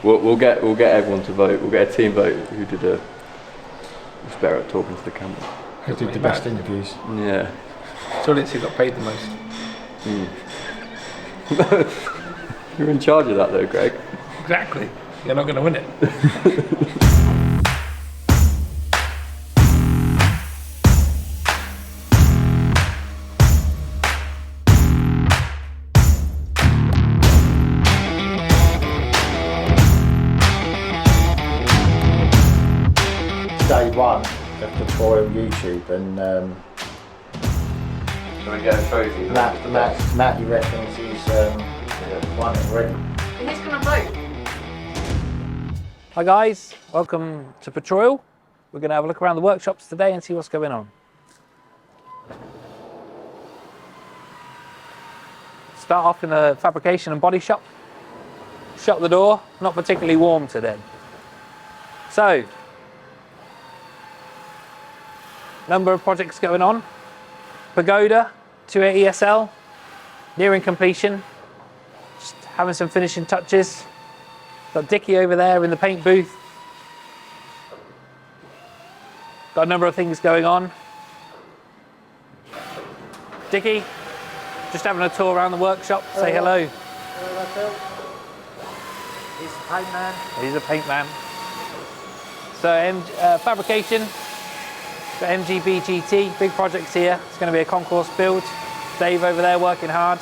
We'll get everyone to vote. We'll get a team vote who did who's better at talking to the camera. Who did the best interviews? Yeah. So let's see who got paid the most. You're in charge of that though, Greg. Exactly. You're not going to win it. Day one of the Foil YouTube, and Can we get a trophy? Matty reckons he's won it already. Who's going to vote? Hi guys, welcome to Petroil. We're going to have a look around the workshops today and see what's going on. Start off in the fabrication and body shop. Shut the door, not particularly warm today. So, number of projects going on. Pagoda, 280 SL, nearing completion. Just having some finishing touches. Got Dickie over there in the paint booth. Got a number of things going on. Dickie, just having a tour around the workshop. Say hello. Hello, Phil. He's the paint man. He's a paint man. So fabrication, got MGB GT, big projects here. It's going to be a concourse build. Dave over there working hard.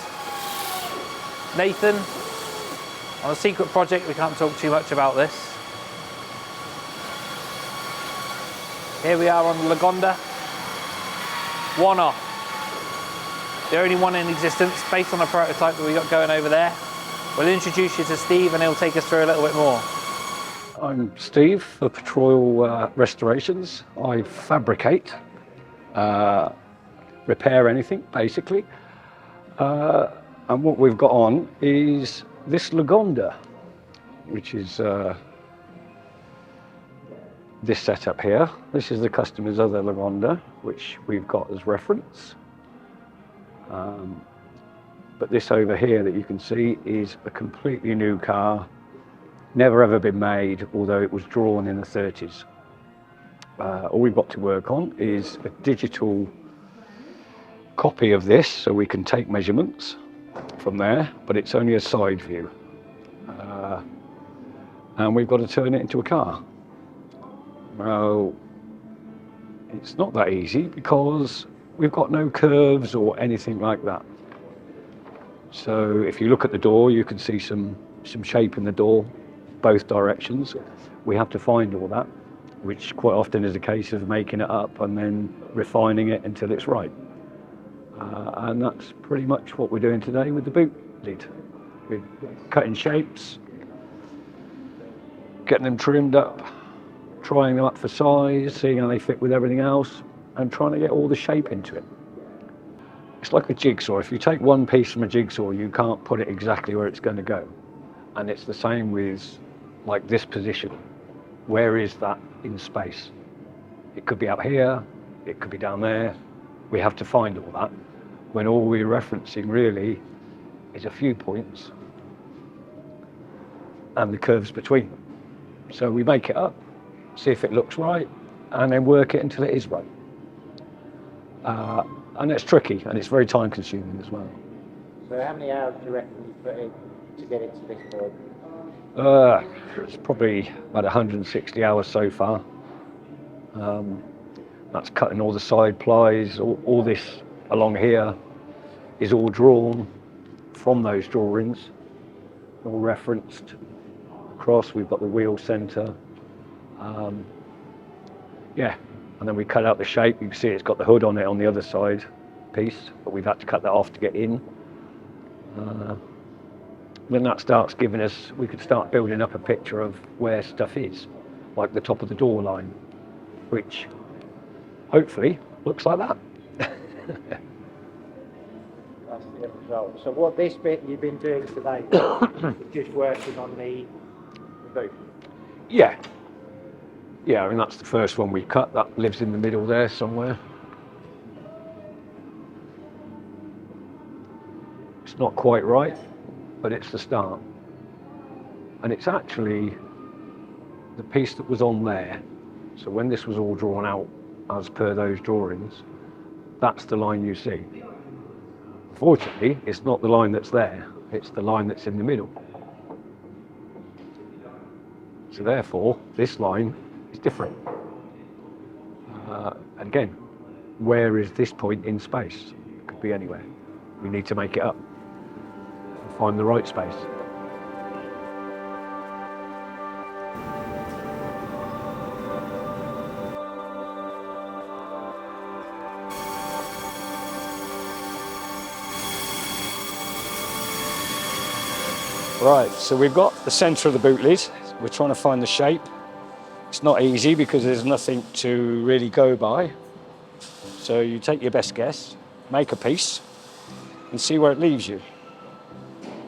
Nathan on a secret project, we can't talk too much about this. Here we are on the Lagonda. One off. The only one in existence based on a prototype that we got going over there. We'll introduce you to Steve and he'll take us through a little bit more. I'm Steve for Petroil Restorations. I fabricate, repair anything basically. And what we've got on is this Lagonda, which is this setup here. This is the customer's other Lagonda, which we've got as reference. But this over here that you can see is a completely new car. Never ever been made, although it was drawn in the 30s. All we've got to work on is a digital copy of this, so we can take measurements from there, but it's only a side view. And we've got to turn it into a car. Well, it's not that easy because we've got no curves or anything like that. So if you look at the door, you can see some shape in the door, both directions. We have to find all that, which quite often is a case of making it up and then refining it until it's right. And that's pretty much what we're doing today with the boot lid. We're cutting shapes, getting them trimmed up, trying them up for size, seeing how they fit with everything else, and trying to get all the shape into it. It's like a jigsaw. If you take one piece from a jigsaw, you can't put it exactly where it's going to go. And it's the same with like this position. Where is that in space? It could be up here, it could be down there. We have to find all that when all we're referencing really is a few points and the curves between them. So we make it up, see if it looks right, and then work it until it is right. And it's tricky, and it's very time consuming as well. So how many hours do you reckon you put in to get it to this point? It's probably about 160 hours so far. That's cutting all the side plies, all this along here is all drawn from those drawings, all referenced across. We've got the wheel centre. Yeah, and then we cut out the shape. You can see it's got the hood on it on the other side piece, but we've had to cut that off to get in. When that starts giving us, we could start building up a picture of where stuff is, like the top of the door line, which hopefully looks like that. That's the end result. So what this bit you've been doing today, just working on the boot? Yeah. Yeah, I mean, that's the first one we cut. That lives in the middle there somewhere. It's not quite right, but it's the start. And it's actually the piece that was on there. So when this was all drawn out as per those drawings, that's the line you see. Unfortunately, it's not the line that's there, it's the line that's in the middle. So therefore, this line is different. Again, where is this point in space? It could be anywhere. We need to make it up and find the right space. Right, so we've got the centre of the boot lid. We're trying to find the shape. It's not easy because there's nothing to really go by. So you take your best guess, make a piece, and see where it leaves you.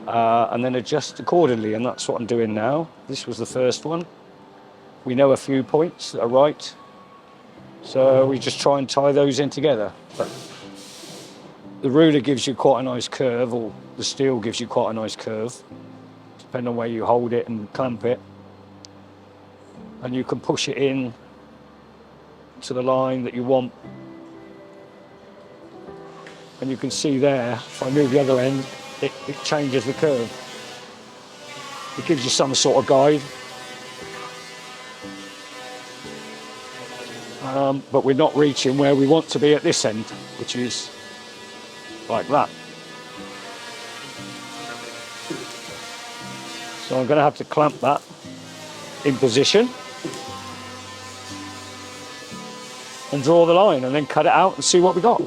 And then adjust accordingly, and that's what I'm doing now. This was the first one. We know a few points that are right, so we just try and tie those in together. But the ruler gives you quite a nice curve, or the steel gives you quite a nice curve, depending on where you hold it and clamp it. And you can push it in to the line that you want. And you can see there, if I move the other end, it changes the curve. It gives you some sort of guide. But we're not reaching where we want to be at this end, which is like that. So I'm going to have to clamp that in position and draw the line and then cut it out and see what we got.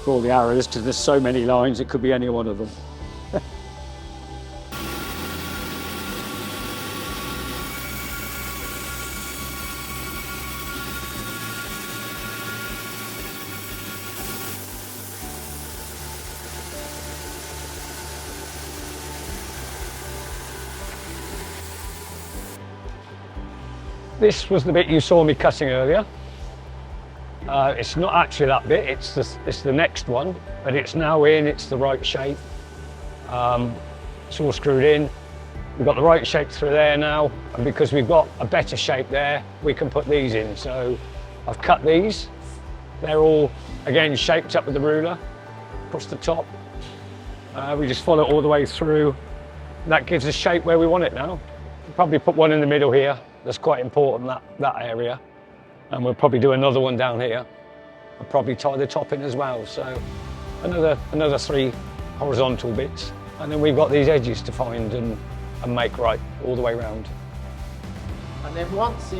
For all the arrows, because there's so many lines, it could be any one of them. This was the bit you saw me cutting earlier. It's not actually that bit, it's the next one, but it's now in, it's the right shape. It's all screwed in. We've got the right shape through there now, and because we've got a better shape there, we can put these in. So I've cut these. They're all, again, shaped up with the ruler across the top. We just follow it all the way through. That gives us shape where we want it now. We'll probably put one in the middle here. That's quite important, that area. And we'll probably do another one down here. I'll probably tie the top in as well. So another 3 horizontal bits. And then we've got these edges to find and make right all the way around. And then once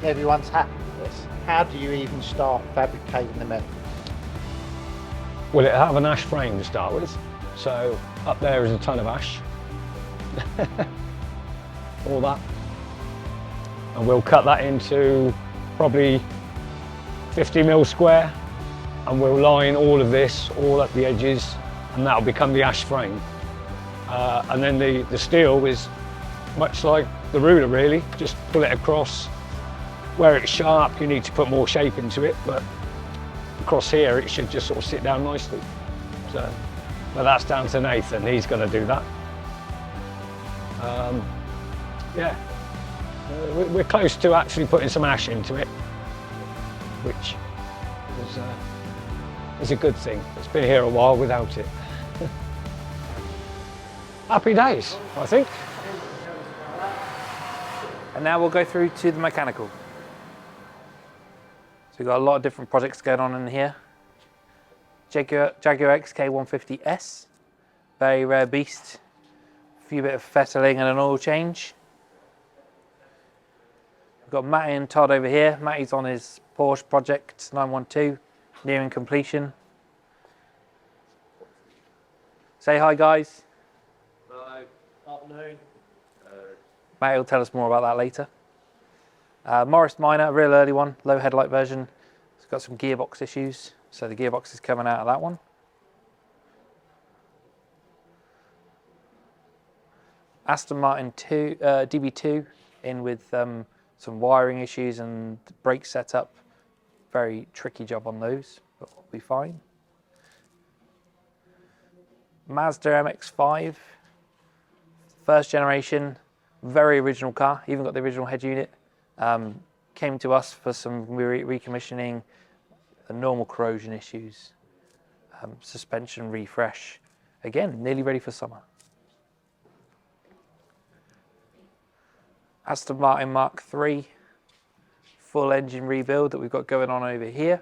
everyone's happy with this, how do you even start fabricating the metal? Well, it'll have an ash frame to start with. So up there is a ton of ash. All that. And we'll cut that into probably 50mm square, and we'll line all of this all up the edges, and that'll become the ash frame. And then the steel is much like the ruler really, just pull it across. Where it's sharp you need to put more shape into it, but across here it should just sort of sit down nicely. So, but that's down to Nathan, he's going to do that. Yeah, we're close to actually putting some ash into it, which is a good thing. It's been here a while without it. Happy days, I think. And now we'll go through to the mechanical. So we've got a lot of different projects going on in here. Jaguar XK150S, very rare beast. A few bit of fettling and an oil change. We've got Matty and Todd over here. Matty's on his Porsche project 912, nearing completion. Say hi, guys. Hello. Afternoon. Matty will tell us more about that later. Morris Minor, a real early one, low headlight version. It's got some gearbox issues, so the gearbox is coming out of that one. Aston Martin DB2 in with some wiring issues and brake setup. Very tricky job on those, but we'll be fine. Mazda MX-5, first generation, very original car, even got the original head unit. Came to us for some recommissioning, the normal corrosion issues, suspension refresh. Again, nearly ready for summer. Aston Martin Mark III, full engine rebuild that we've got going on over here.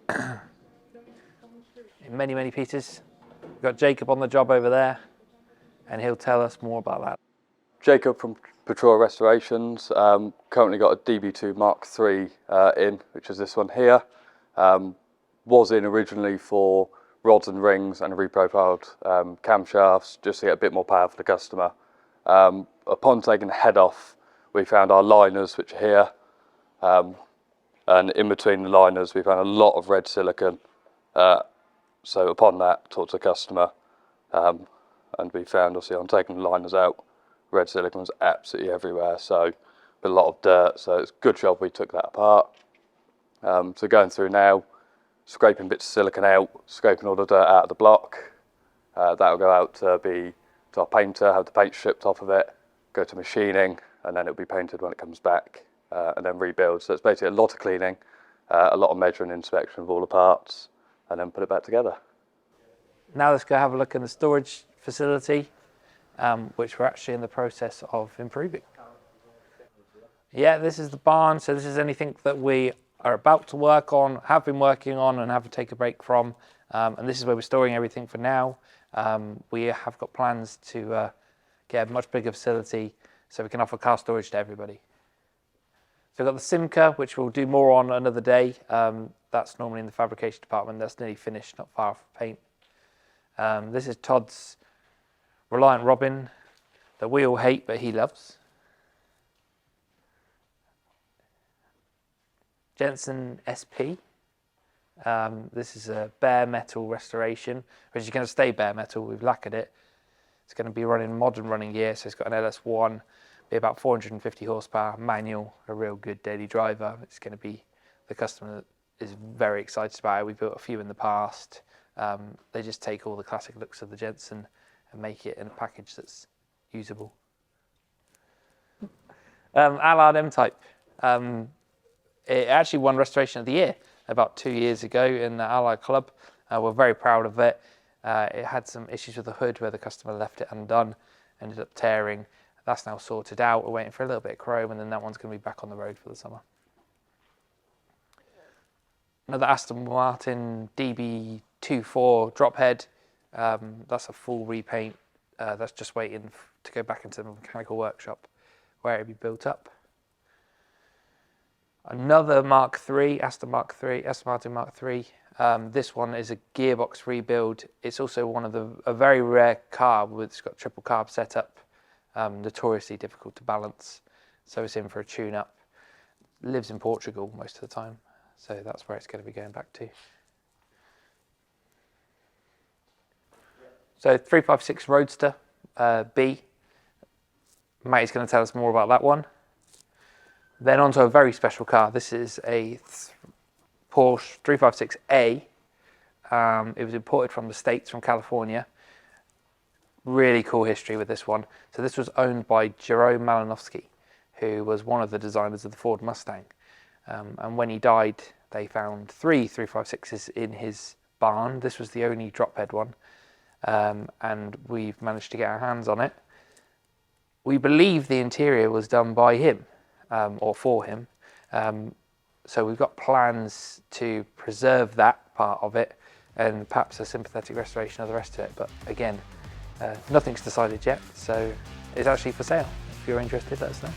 In many, many pieces. We've got Jacob on the job over there, and he'll tell us more about that. Jacob from Patrol Restorations, currently got a DB2 Mark III in, which is this one here. Was in originally for rods and rings and reprofiled camshafts, just to get a bit more power for the customer. Upon taking the head off, we found our liners, which are here, and in between the liners we found a lot of red silicon. So upon that, talked to the customer, and we found, obviously, on taking the liners out, red silicon was absolutely everywhere, so a lot of dirt, so it's a good job we took that apart. So going through now, scraping bits of silicon out, scraping all the dirt out of the block. That'll go out to our painter, have the paint stripped off of it, go to machining, and then it'll be painted when it comes back, and then rebuild. So it's basically a lot of cleaning, a lot of measuring and inspection of all the parts, and then put it back together. Now let's go have a look in the storage facility, which we're actually in the process of improving. Yeah, this is the barn, so this is anything that we are about to work on, have been working on, and have to take a break from. And this is where we're storing everything for now. We have got plans to get a much bigger facility so we can offer car storage to everybody. So we've got the Simca, which we'll do more on another day. That's normally in the fabrication department. That's nearly finished, not far off paint. This is Todd's Reliant Robin that we all hate, but he loves. Jensen SP. This is a bare metal restoration, which is going to stay bare metal. We've lacquered it. It's going to be running modern running gear, so it's got an LS1, be about 450 horsepower, manual, a real good daily driver. It's going to be, the customer is very excited about it. We built a few in the past. They just take all the classic looks of the Jensen and make it in a package that's usable. Allard M-Type. It actually won Restoration of the Year about 2 years ago in the Allied Club. We're very proud of it. It had some issues with the hood where the customer left it undone, ended up tearing. That's now sorted out. We're waiting for a little bit of chrome, and then that one's going to be back on the road for the summer. Another Aston Martin DB24 drop head. That's a full repaint. That's just waiting to go back into the mechanical workshop where it'll be built up. Another Mark III, Aston Martin Mark III. This one is a gearbox rebuild. It's also a very rare carb. It's got triple carb setup, notoriously difficult to balance. So it's in for a tune-up. Lives in Portugal most of the time, so that's where it's going to be going back to. So 356 Roadster B. Matty's going to tell us more about that one. Then onto a very special car. This is a Porsche 356A. It was imported from the States, from California. Really cool history with this one. So this was owned by Jerome Malinowski, who was one of the designers of the Ford Mustang. And when he died, they found 3 356s in his barn. This was the only drop head one. And we've managed to get our hands on it. We believe the interior was done by him. Or for him. So we've got plans to preserve that part of it and perhaps a sympathetic restoration of the rest of it. But again, nothing's decided yet, so it's actually for sale. If you're interested, let us know.